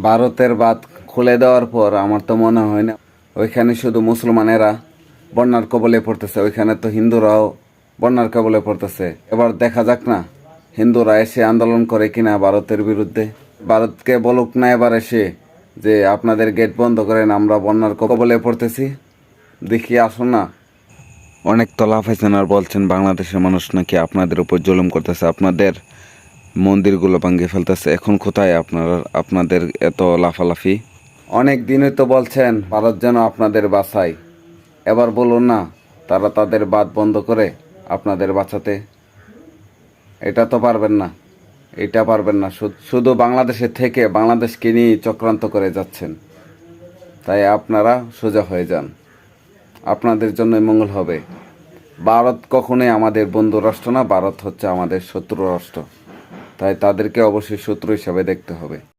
ভারতের বাঁধ খুলে দেওয়ার পর আমার তো মনে হয় না ওইখানে শুধু মুসলমানেরা বন্যার কবলে পড়তেছে, ওইখানে তো হিন্দুরাও বন্যার কবলে পড়তেছে। এবার দেখা যাক না হিন্দুরা এসে আন্দোলন করে কিনা ভারতের বিরুদ্ধে। ভারতকে বলুক না এবার এসে যে আপনাদের গেট বন্ধ করেন, আমরা বন্যার কবলে পড়তেছি। দেখি আসুন না। অনেক তো লাফাইছেন আর বলছেন বাংলাদেশের মানুষ নাকি আপনাদের উপর জুলুম করতেছে, আপনাদের মন্দিরগুলো ভাঙিয়ে ফেলতেছে। এখন কোথায় আপনাদের এত লাফালাফি? অনেক দিনই তো বলছেন ভারত যেন আপনাদের বাঁচায়। এবার বলুন না তারা তাদের বাঁধ বন্ধ করে আপনাদের বাঁচাতে। এটা তো পারবেন না, এটা পারবেন না। শুধু বাংলাদেশের থেকে বাংলাদেশকে নিয়ে চক্রান্ত করে যাচ্ছেন। তাই আপনারা সোজা হয়ে যান, আপনাদের জন্য মঙ্গল হবে। ভারত কখনোই আমাদের বন্ধু রাষ্ট্র না, ভারত হচ্ছে আমাদের শত্রু রাষ্ট্র। তাই তাদেরকে অবশ্যই শত্রু হিসাবে দেখতে হবে।